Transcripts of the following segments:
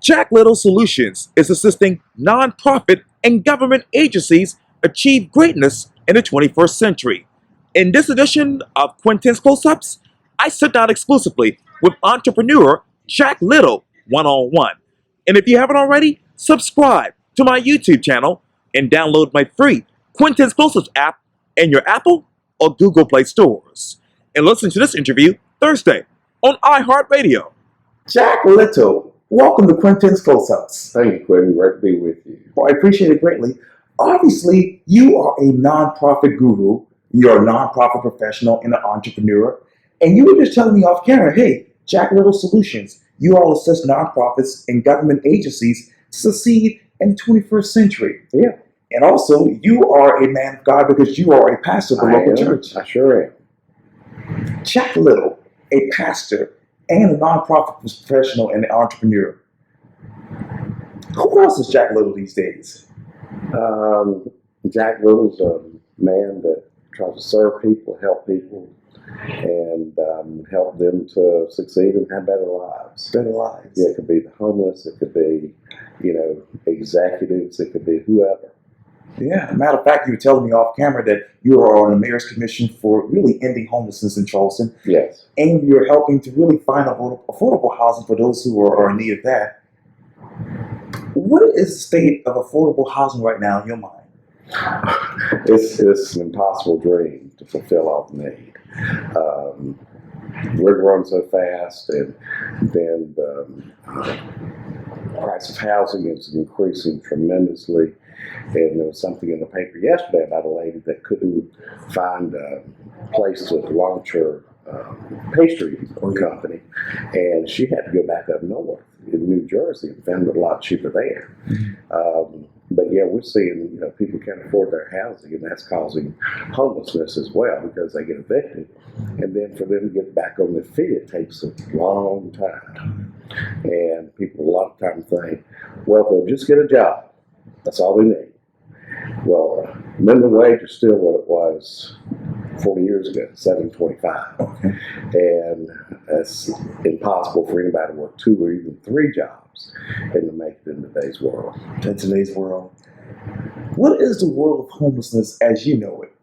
Jack Little Solutions is assisting nonprofit and government agencies achieve greatness in the 21st century. In this edition of Quintin's Close-Ups, I sit down exclusively with entrepreneur Jack Little one-on-one. And if you haven't already, subscribe to my YouTube channel and download my free Quintin's Close-Ups app in your Apple or Google Play stores. And listen to this interview Thursday on iHeartRadio. Jack Little, welcome to Quintin's Close-Ups. Thank you, Quintin. Great to be with you. Well, I appreciate it greatly. Obviously, you are a nonprofit guru. You're a nonprofit professional and an entrepreneur. And you were just telling me off camera, hey, Jack Little Solutions, you all assist nonprofits and government agencies to succeed in the 21st century. Yeah. And also, you are a man of God because you are a pastor of the local church. I sure am. Jack Little, a pastor and a nonprofit professional and an entrepreneur. Who else is Jack Little these days? Jack Little's a man that tries to serve people, help people, and help them to succeed and have better lives. Better lives. Yeah, it could be the homeless, it could be, executives, it could be whoever. Yeah, matter of fact, you were telling me off camera that you are on the mayor's commission for really ending homelessness in Charleston. Yes. And you're helping to really find affordable housing for those who are in need of that. What is the state of affordable housing right now in your mind? It's an impossible dream to fulfill all the need. We're growing so fast, and then the price of housing is increasing tremendously. And there was something in the paper yesterday about a lady that couldn't find a place to launch her pastry company, and she had to go back up north in New Jersey and found it a lot cheaper there. But yeah, we're seeing people can't afford their housing, and that's causing homelessness as well because they get evicted, and then for them to get back on their feet, it takes a long time. And people a lot of times think, well, they'll just get a job. That's all they need. Well, minimum wage is still what it was 40 years ago, $7.25. Okay. And it's impossible for anybody to work 2 or even 3 jobs and to make it in today's world. In today's world. What is the world of homelessness as you know it?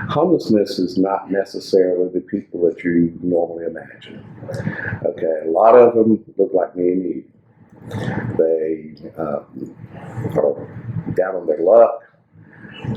Homelessness is not necessarily the people that you normally imagine. Okay, a lot of them look like me and you. They are down on their luck.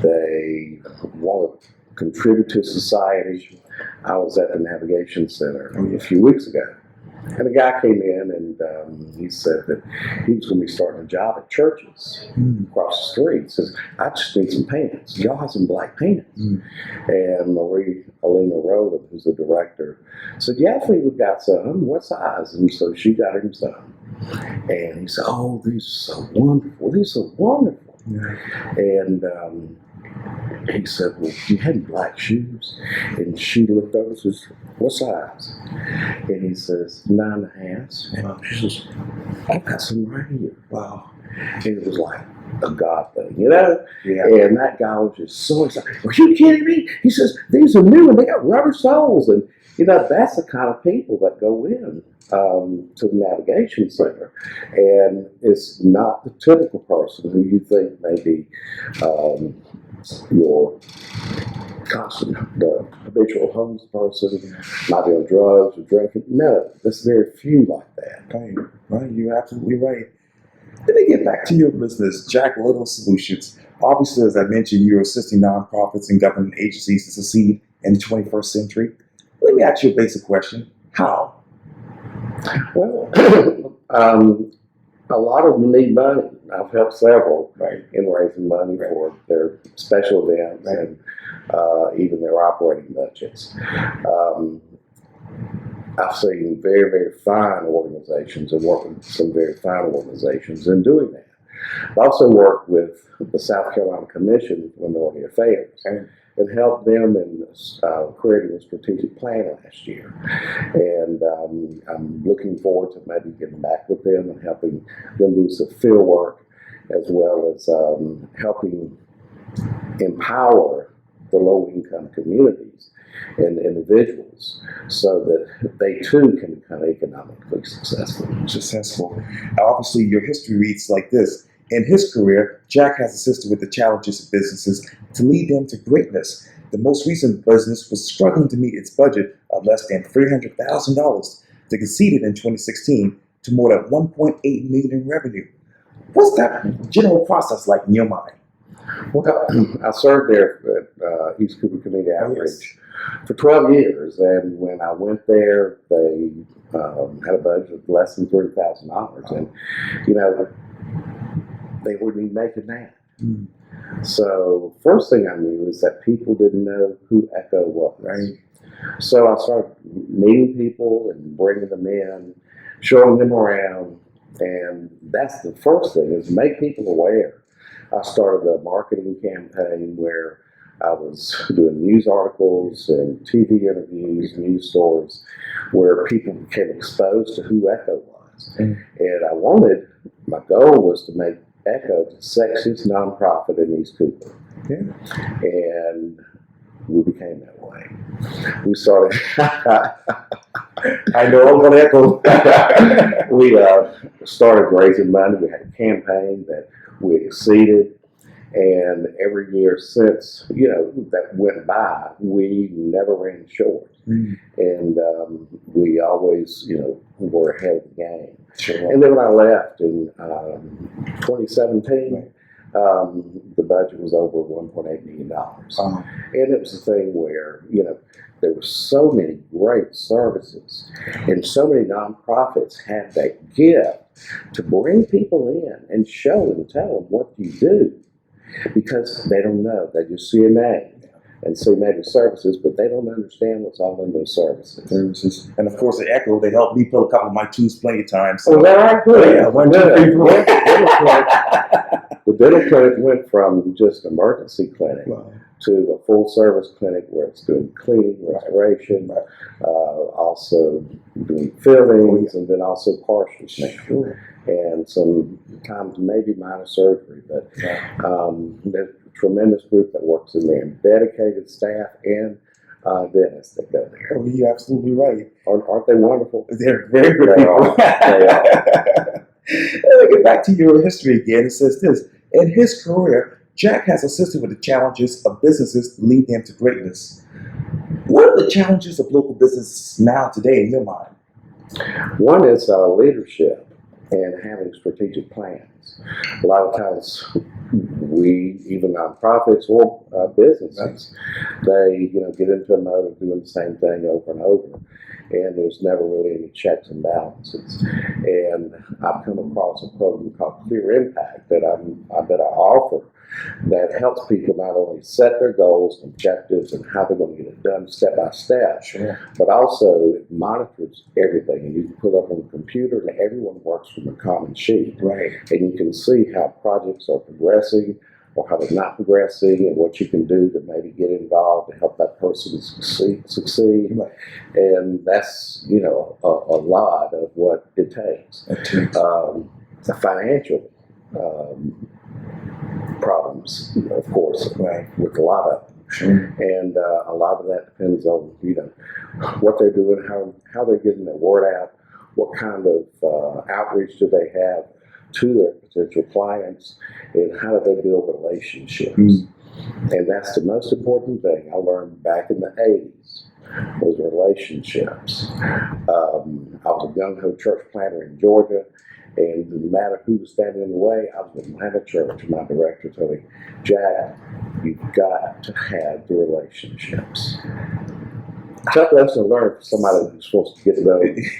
They want to contribute to society. I was at the Navigation Center a few weeks ago, and a guy came in and he said that he was going to be starting a job at churches across the street. He says, I just need some pants. Y'all have some black pants. And Marie Alina Rowland, who's the director, said, yeah, I think we've got some. What size? And so she got him some. And he said, oh, these are so wonderful. These are wonderful. Yeah. And he said, well, do you have any black shoes? And she looked over and says, what size? And he says, 9.5. Wow. She says, I've got some right here. Wow. And it was like a God thing, Yeah. And that guy was just so excited. Are you kidding me? He says, these are new and they got rubber soles. And, that's the kind of people that go in to the Navigation Center. And it's not the typical person who you think may be your constant, the habitual homeless person, might be on drugs or drinking. No, there's very few like that. Right, you're absolutely right. Let me get back to your business, Jack Little Solutions. Obviously, as I mentioned, you're assisting nonprofits and government agencies to succeed in the 21st century. Let me ask you a basic question. How? Well, a lot of them need money. I've helped several in raising money for their special events and even their operating budgets. I've seen very, very fine organizations and worked with some very fine organizations in doing that. I've also worked with the South Carolina Commission for Minority Affairs and helped them in creating a strategic plan last year. And I'm looking forward to maybe getting back with them and helping them do some field work as well as helping empower the low-income communities and individuals so that they too can become economically successful. Obviously, your history reads like this. In his career, Jack has assisted with the challenges of businesses to lead them to greatness. The most recent business was struggling to meet its budget of less than $300,000 to concede it in 2016 to more than 1.8 million in revenue. What's that general process like in your mind? Well, I served there at East Cooper Community Outreach for 12 years, and when I went there, they had a budget of less than $30,000, and they wouldn't even make it now. So first thing I knew is that people didn't know who Echo was. Right. So I started meeting people and bringing them in, showing them around, and that's the first thing, is make people aware. I started a marketing campaign where I was doing news articles and TV interviews, news stories, where people became exposed to who Echo was. And my goal was to make Echo the sexiest nonprofit in East Cooper. And we became that way. We started, I know I'm going to echo. We started raising money. We had a campaign that we exceeded. And every year since, that went by, we never ran short. And we always, were ahead of the game. Sure. And then when I left in 2017, the budget was over $1.8 million. And it was a thing where, there were so many great services and so many nonprofits had that gift to bring people in and show and tell them what you do, because they don't know. They just see a name and see maybe services, but they don't understand what's all in those services. And of course, at Echo, they helped me fill a couple of my tubes plenty of times. So. Oh, that good. Yeah, one, two, three, four. The dental clinic went from just an emergency clinic to a full service clinic where it's doing cleaning, restoration, also doing fillings, and then also partial now. And sometimes maybe minor surgery, but there's a tremendous group that works in there, and dedicated staff and dentists that go there. Oh, you're absolutely right. Aren't they wonderful? They're very good people. They are. Let me get back to your history again. It says this: in his career, Jack has assisted with the challenges of businesses to lead them to greatness. What are the challenges of local business now today in your mind? One is leadership and having strategic plans. A lot of times, even nonprofits or businesses, they get into a mode of doing the same thing over and over, and there's never really any checks and balances. And I've come across a program called Clear Impact that I offer, that helps people not only set their goals and objectives and how they're going to get it done step by step, but also it monitors everything. And you can put it up on the computer, and everyone works from a common sheet. And you can see how projects are progressing or how they're not progressing, and what you can do to maybe get involved to help that person succeed. And that's, a lot of what it takes. The financial problems, of course, with a lot of them. And a lot of that depends on, what they're doing, how they're getting their word out, what kind of outreach do they have to their potential clients, and how do they build relationships. And that's the most important thing I learned back in the 80s, was relationships. I was a gung-ho church planter in Georgia, and no matter who was standing in the way, I was in Atlanta church, and my director told me, Jack, you've got to have the relationships. Tough lesson to learn for somebody who's supposed to get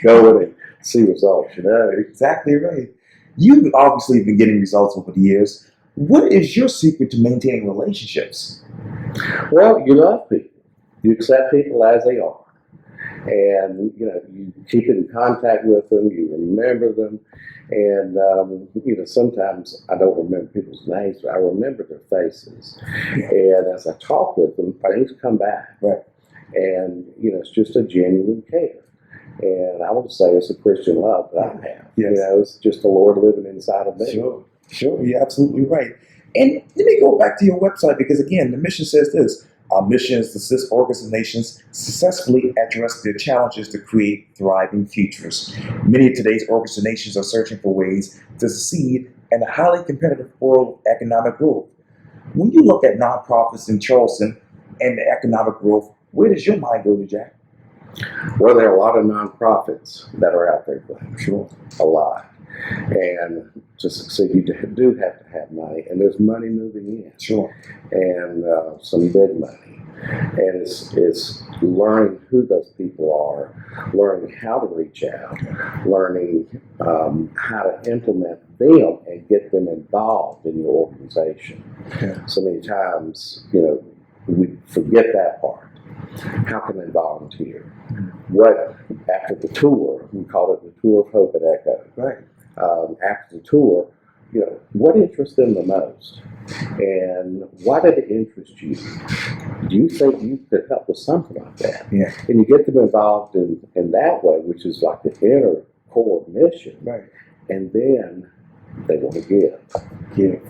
going and see results. Exactly right. You've obviously been getting results over the years. What is your secret to maintaining relationships? Well, you love people. You accept people as they are. And, you keep in contact with them, you remember them. And, sometimes I don't remember people's names, but I remember their faces. And as I talk with them, things come back. And, it's just a genuine care. And I would say it's a Christian love that I have. It's just the Lord living inside of me. Sure, you're absolutely right. And let me go back to your website, because again, the mission says this: Our mission is to assist organizations successfully address their challenges to create thriving futures. Many of today's organizations are searching for ways to succeed in a highly competitive world of economic growth. When you look at nonprofits in Charleston and the economic growth, where does your mind go to, Jack? Well, there are a lot of nonprofits that are out there, Glenn. Sure. A lot. And to succeed, you do have to have money, and there's money moving in. Sure. And some big money. And it's learning who those people are, learning how to reach out, learning how to implement them and get them involved in your organization. Yeah. So many times, we forget that part. How can they volunteer? What, after the tour, we call it the Tour of Hope at Echo. Right. After the tour, what interests them the most? And why did it interest you? Do you think you could help with something like that? Yeah. And you get them involved in that way, which is like the inner core mission. Right. And then they want to give. Give.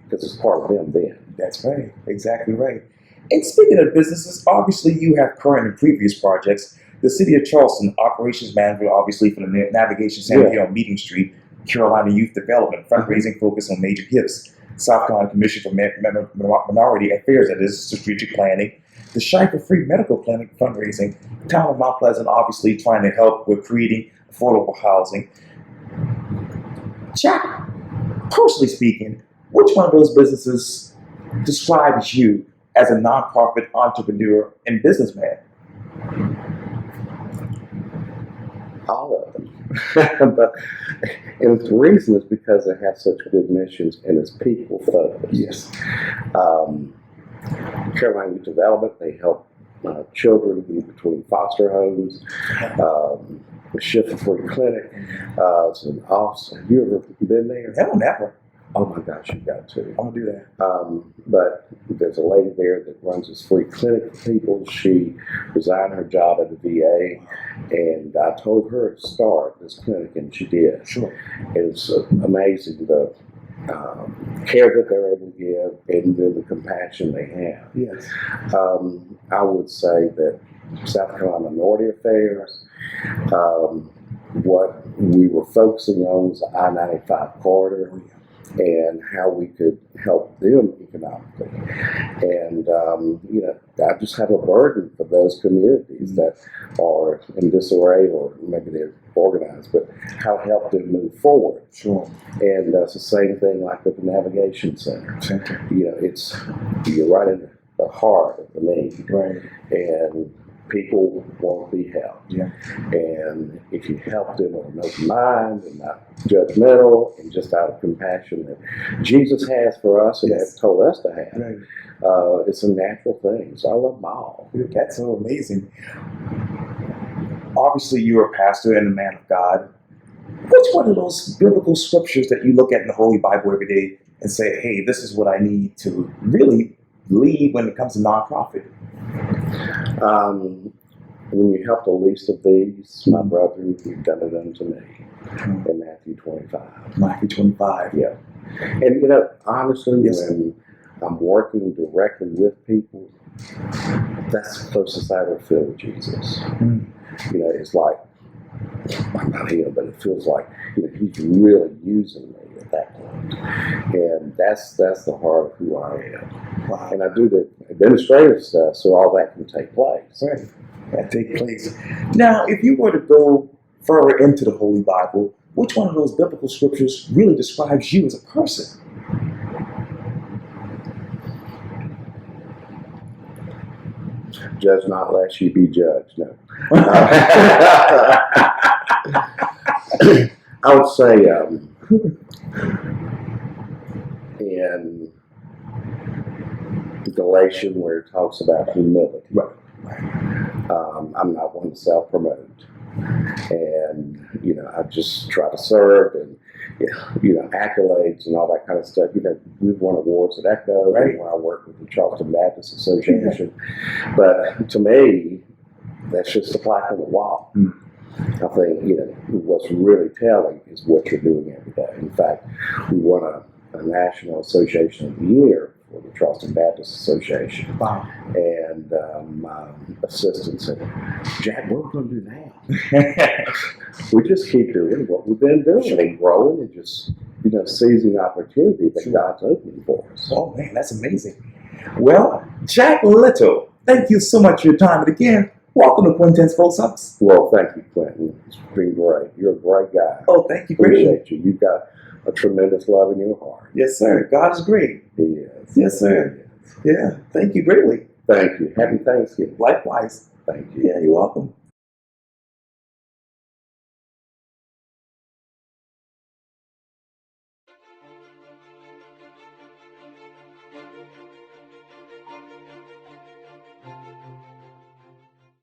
Because it's part of them then. That's right. Exactly right. And speaking of businesses, obviously you have current and previous projects. The City of Charleston, operations manager, obviously for the Navigation Center here on Meeting Street, Carolina Youth Development, fundraising focus on major gifts. South Carolina Commission for Minority Affairs, that is strategic planning. The Shine for Free Medical Clinic fundraising. Town of Mount Pleasant, obviously trying to help with creating affordable housing. Jack, personally speaking, which one of those businesses describes you as a nonprofit entrepreneur and businessman? All of them. And the reason is because they have such good missions and it's people focused. Yes. Carolina Youth Development, they help children in between foster homes. The Shift for Free Clinic, it's an office. Have you ever been there? Hell, never. Oh my gosh, you got to. I'm gonna do that. But there's a lady there that runs this free clinic for people. She resigned her job at the VA, and I told her to start this clinic, and she did. Sure. It's amazing the care that they're able to give, and then the compassion they have. Yes. I would say that South Carolina Minority Affairs, what we were focusing on was the I-95 corridor and how we could help them economically. And, I just have a burden for those communities that are in disarray, or maybe they're organized, but how to help them move forward. Sure. And it's the same thing like with the Navigation Center. You're right in the heart of the need. Right. And people want to be helped. Yeah. And if you help them with an open mind and not judgmental and just out of compassion that Jesus has for us and has told us to have, Right. it's a natural thing. So I love them all. That's so amazing. Obviously, you're a pastor and a man of God. What's one of those biblical scriptures that you look at in the Holy Bible every day and say, hey, this is what I need to really lead when it comes to nonprofit? When you help the least of these, my brethren, you've done it unto me. In Matthew 25. Matthew 25. Yeah. And, honestly, when I'm working directly with people, that's the closest I ever feel to Jesus. It's like, I'm not him, but it feels like, he's really using me at that point. And that's the heart of who I am. Wow. And I do the administrative stuff so all that can take place. Right. That take place. Now, if you were to go further into the Holy Bible, which one of those biblical scriptures really describes you as a person? Judge not lest you be judged. No. I would say in Galatians, where it talks about humility. Right. I'm not one to self-promote. And, I just try to serve and, accolades and all that kind of stuff. We've won awards at Echo, right. When I work with the Charleston Baptist Association. But to me, that's just a plaque on the wall. I think, what's really telling is what you're doing every day. In fact, we won a National Association of the Year for the Charleston Baptist Association. Wow. And my assistant said, Jack, what are we going to do now? We just keep doing what we've been doing and growing and just, seizing opportunity that God's opening for us. Oh, man, that's amazing. Well, Jack Little, thank you so much for your time. And again, welcome to Quintin's Close-Ups. Well, thank you, Quintin. It's been great. You're a great guy. Oh, thank you greatly. Appreciate you. You've got a tremendous love in your heart. Yes, sir. God is great. He is. Yes, sir. Yeah, thank you greatly. Thank you. Happy Thanksgiving. Likewise. Thank you. Yeah, you're welcome.